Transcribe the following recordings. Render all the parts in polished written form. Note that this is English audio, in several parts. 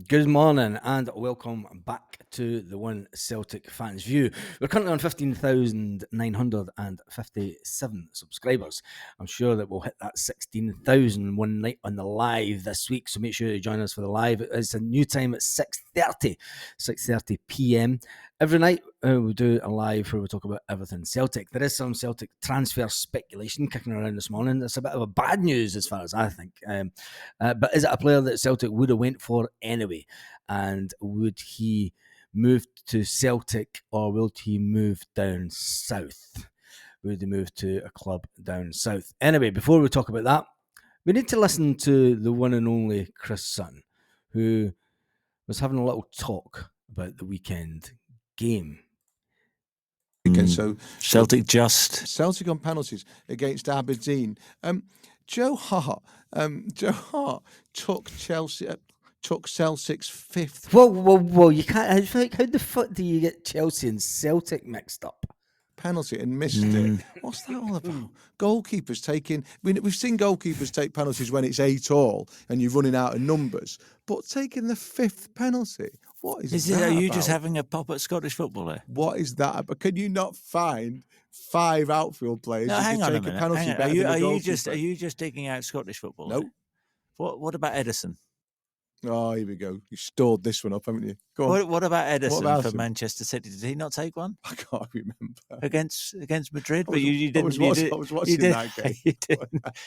Good morning and welcome back to the One Celtic Fans View. We're currently on 15,957 subscribers. I'm sure that we'll hit that 16,000 one night on the live this week, so make sure you join us for the live. It's a new time at 6:30 p.m. Every night we do a live where we talk about everything Celtic. There is some Celtic transfer speculation kicking around this morning. It's a bit of a bad news as far as I think. But is it a player that Celtic would have went for anyway? And would he move to Celtic or will he move down south? Would he move to a club down south? Anyway, before we talk about that, we need to listen to the one and only Chris Sutton, who was having a little talk about the weekend game. So Celtic on penalties against Aberdeen. Joe Hart took Celtic's fifth. Whoa! You can't. How the fuck do you get Chelsea and Celtic mixed up? Penalty and missed it. What's that all about? Goalkeepers taking. We've seen goalkeepers take penalties when it's 8-all and you're running out of numbers, but taking the fifth penalty. What is that? Are you about? just having a pop at Scottish football there? What is that about? Can you not find 5 outfield players? No, hang on a minute. Are you just digging out Scottish football? No. What about Edison? Oh, here we go. You stored this one up, haven't you? Go on. What about Edison about for him? Manchester City? Did he not take one I can't remember. against Madrid? I was watching that game.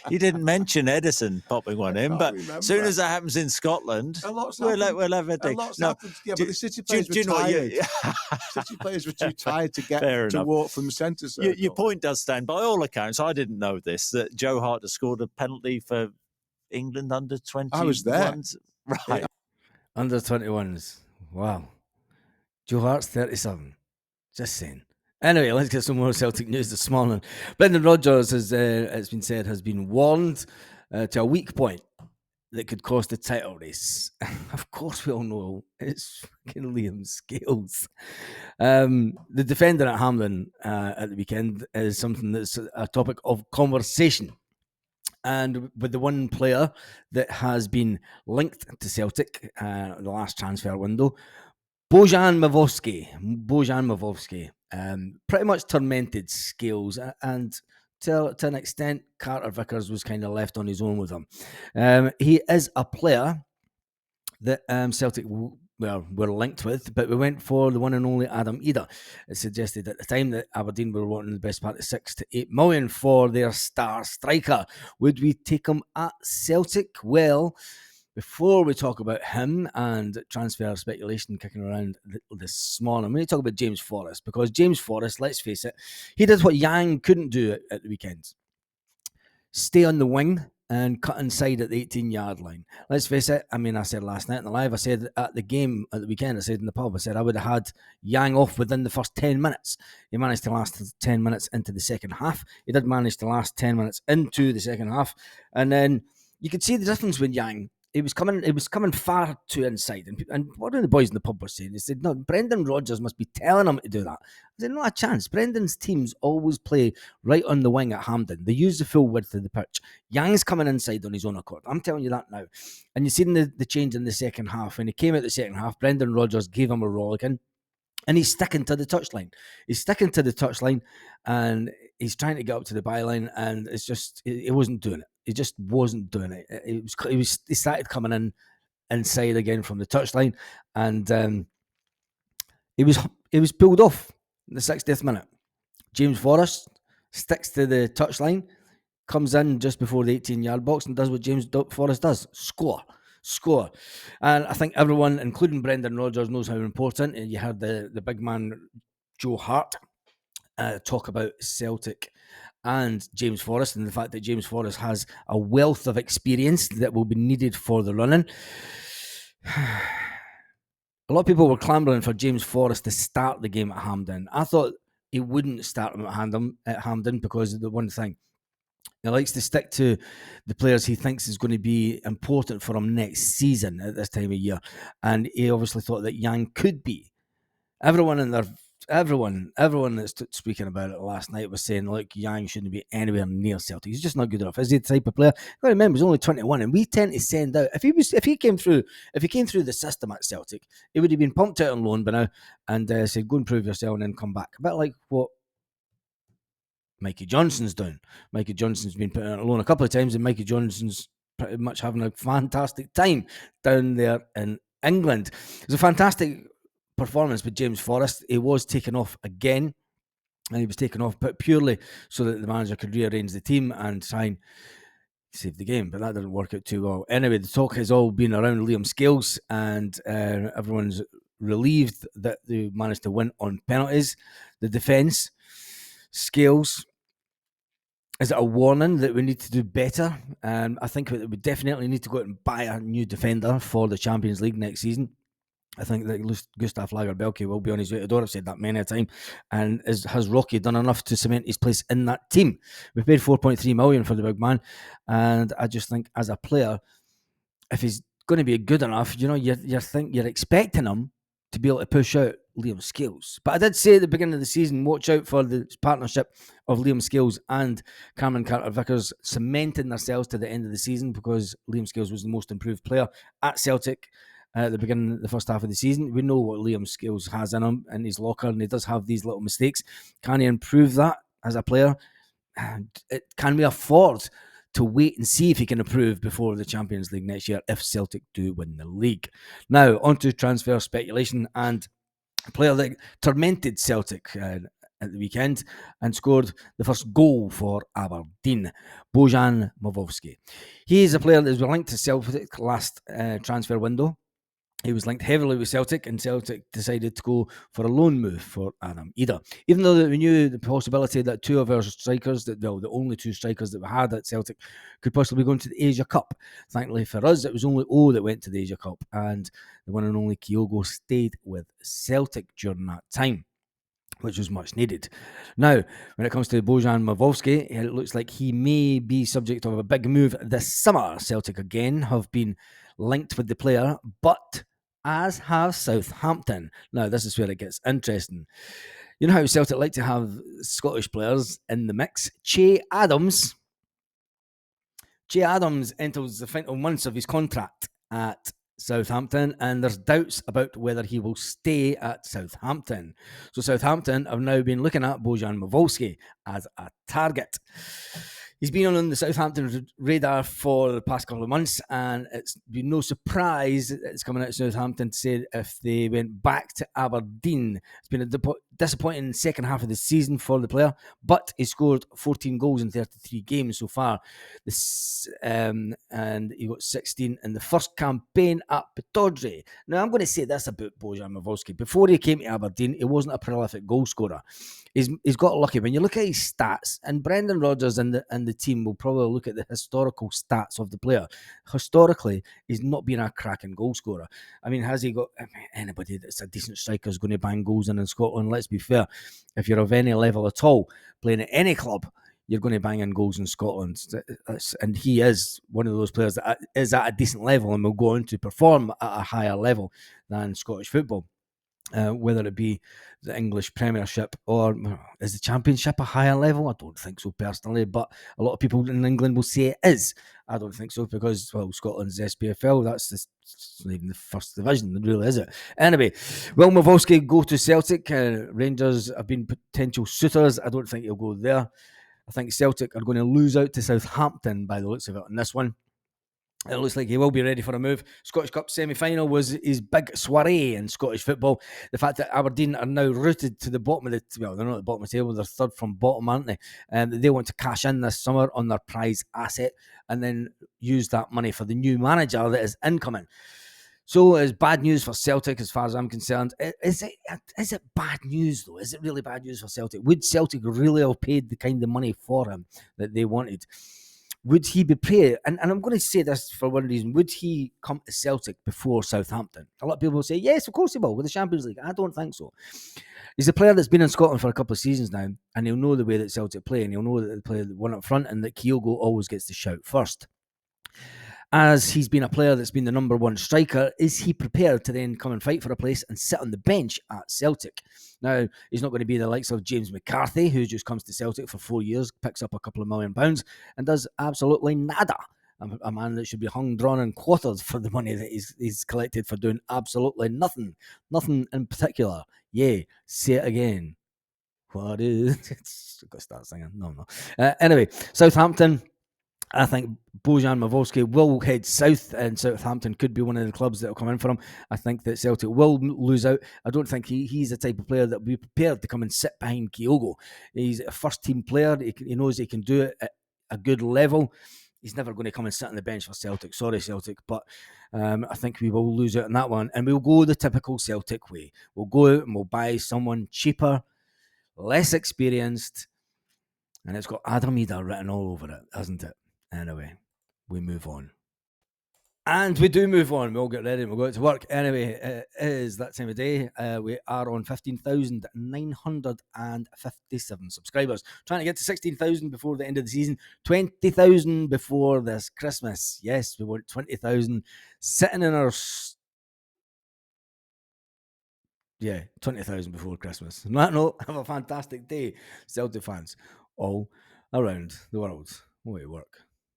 You didn't mention Edison popping one in, but remember. as soon as that happens in Scotland, we'll have a dig. Yeah, but the City players were tired. City players were too tired to get to walk from the centre circle. Your point does stand. By all accounts, I didn't know this, that Joe Hart has scored a penalty for England under 20. I was there. Right. Under 21s. Wow. Joe Hart's 37. Just saying. Anyway, let's get some more Celtic news this morning. Brendan Rodgers, as it's been said, has been warned to a weak point that could cost the title race. Of course, we all know it's fucking Liam Scales. The defender at Hampden at the weekend is something that's a topic of conversation. And with the one player that has been linked to Celtic the last transfer window, Bojan Mavovsky, pretty much tormented Scales, and to an extent, Carter Vickers was kind of left on his own with him. He is a player that Celtic were linked with, but we went for the one and only Adam Eder. It suggested at the time that Aberdeen were wanting the best part of 6 to 8 million for their star striker. Would we take him at Celtic? Well, before we talk about him and transfer speculation kicking around this morning, we need to talk about James Forrest, because James Forrest, let's face it, he did what Yang couldn't do at the weekend. Stay on the wing and cut inside at the 18-yard line. Let's face it, I mean, I said last night in the live, I said at the game at the weekend, I said in the pub, I said I would have had Yang off within the first 10 minutes. He managed to last 10 minutes into the second half. He did manage to last 10 minutes into the second half. And then you could see the difference with Yang. It was coming far too inside. And what are the boys in the pub were saying? They said, no, Brendan Rodgers must be telling him to do that. I said, not a chance. Brendan's teams always play right on the wing at Hampden. They use the full width of the pitch. Yang's coming inside on his own accord. I'm telling you that now. And you've seen the change in the second half. When he came out the second half, Brendan Rodgers gave him a rollicking. And he's sticking to the touchline. And he's trying to get up to the byline, and it's just, he wasn't doing it. He just wasn't doing it. He started coming in inside again from the touchline, and he was pulled off in the 60th minute. James Forrest sticks to the touchline, comes in just before the 18-yard box, and does what James Forrest does: score. And I think everyone, including Brendan Rodgers, knows how important. You heard the big man Joe Hart talk about Celtic and James Forrest, and the fact that James Forrest has a wealth of experience that will be needed for the running. A lot of people were clambering for James Forrest to start the game at Hampden. I thought he wouldn't start him at Hampden because of the one thing. He likes to stick to the players he thinks is going to be important for him next season at this time of year. And he obviously thought that Yang could be. Everyone and their everyone that's speaking about it last night was saying, look, Yang shouldn't be anywhere near Celtic. He's just not good enough. Is he the type of player? You got to remember, he's only 21, and we tend to send out. If he came through the system at Celtic, he would have been pumped out on loan by now and said, go and prove yourself and then come back. A bit like what Mikey Johnson's done. Mikey Johnson's been put out on loan a couple of times, and Mikey Johnson's pretty much having a fantastic time down there in England. It was a fantastic performance by James Forrest. He was taken off again, and he was taken off but purely so that the manager could rearrange the team and try and save the game, but that didn't work out too well. Anyway, the talk has all been around Liam Scales, and everyone's relieved that they managed to win on penalties. The defence, Scales, is it a warning that we need to do better? I think that we definitely need to go out and buy a new defender for the Champions League next season. I think that Gustav Lagerbielke will be on his way to the door. I've said that many a time. And has Rocky done enough to cement his place in that team? We paid 4.3 million for the big man, and I just think as a player, if he's going to be good enough, you're expecting him to be able to push out Liam Scales. But I did say at the beginning of the season, watch out for the partnership of Liam Scales and Cameron Carter-Vickers cementing themselves to the end of the season, because Liam Scales was the most improved player at Celtic at the beginning of the first half of the season. We know what Liam Scales has in him in his locker, and he does have these little mistakes. Can he improve that as a player? And can we afford to wait and see if he can improve before the Champions League next year if Celtic do win the league? Now, on to transfer speculation, and a player that tormented Celtic at the weekend and scored the first goal for Aberdeen, Bojan Mavovsky. He is a player that was linked to Celtic last transfer window. He was linked heavily with Celtic, and Celtic decided to go for a loan move for Adam Ida. Even though we knew the possibility that two of our strikers, the only two strikers that we had at Celtic, could possibly go into the Asia Cup. Thankfully for us, it was only O that went to the Asia Cup, and the one and only Kyogo stayed with Celtic during that time, which was much needed. Now, when it comes to Bojan Mavovsky, it looks like he may be subject of a big move this summer. Celtic again have been linked with the player, but as have Southampton. Now, this is where it gets interesting. You know how Celtic like to have Scottish players in the mix? Che Adams enters the final months of his contract at Southampton, and there's doubts about whether he will stay at Southampton. So Southampton have now been looking at Bojan Mavovsky as a target. He's been on the Southampton radar for the past couple of months, and it's been no surprise it's coming out of Southampton to say if they went back to Aberdeen. It's been a disappointing second half of the season for the player, but he scored 14 goals in 33 games so far. And he got 16 in the first campaign at Pittodrie. Now, I'm going to say this about Bojan Mavovsky. Before he came to Aberdeen, he wasn't a prolific goal scorer. He's got lucky. When you look at his stats, and Brendan Rodgers and the team will probably look at the historical stats of the player. Historically, he's not been a cracking goal scorer. I mean, has he got anybody that's a decent striker is going to bang goals in Scotland? Let's be fair. If you're of any level at all, playing at any club, you're going to bang in goals in Scotland. And he is one of those players that is at a decent level and will go on to perform at a higher level than Scottish football. Whether it be the English Premiership or is the Championship a higher level? I don't think so personally, but a lot of people in England will say it is. I don't think so because, well, Scotland's SPFL, that's not even the first division, really, is it? Anyway, will Mavovsky go to Celtic? Rangers have been potential suitors. I don't think he'll go there. I think Celtic are going to lose out to Southampton by the looks of it on this one. It looks like he will be ready for a move. Scottish Cup semi-final was his big soiree in Scottish football. The fact that Aberdeen are now rooted to the bottom of they're not at the bottom of the table, they're third from bottom, aren't they? They want to cash in this summer on their prize asset and then use that money for the new manager that is incoming. So it's bad news for Celtic as far as I'm concerned. Is it bad news, though? Is it really bad news for Celtic? Would Celtic really have paid the kind of money for him that they wanted? Would he be paid? And I'm going to say this for one reason. Would he come to Celtic before Southampton? A lot of people will say, yes, of course he will, with the Champions League. I don't think so. He's a player that's been in Scotland for a couple of seasons now, and he'll know the way that Celtic play, and he'll know that they play one up front, and that Kyogo always gets to shout first. as he's been a player that's been the number one striker, is he prepared to then come and fight for a place and sit on the bench at Celtic? Now, he's not going to be the likes of James McCarthy, who just comes to Celtic for 4 years, picks up a couple of £1 million, and does absolutely nada. A man that should be hung, drawn, and quartered for the money that he's collected for doing absolutely nothing. Nothing in particular. Yeah, say it again. What is... I've got to start singing. No. Anyway, Southampton... I think Bojan Mavovsky will head south, and Southampton could be one of the clubs that will come in for him. I think that Celtic will lose out. I don't think he's the type of player that will be prepared to come and sit behind Kyogo. He's a first-team player. He knows he can do it at a good level. He's never going to come and sit on the bench for Celtic. Sorry, Celtic, but I think we will lose out on that one. And we'll go the typical Celtic way. We'll go out and we'll buy someone cheaper, less experienced, and it's got Adam Ida written all over it, hasn't it? Anyway, we move on. And we do move on. We'll get ready and we'll go out to work. Anyway, it is that time of day. We are on 15,957 subscribers. Trying to get to 16,000 before the end of the season. 20,000 before this Christmas. Yes, we want 20,000 sitting in our... 20,000 before Christmas. On that note, have a fantastic day, Celtic fans all around the world. Way to work.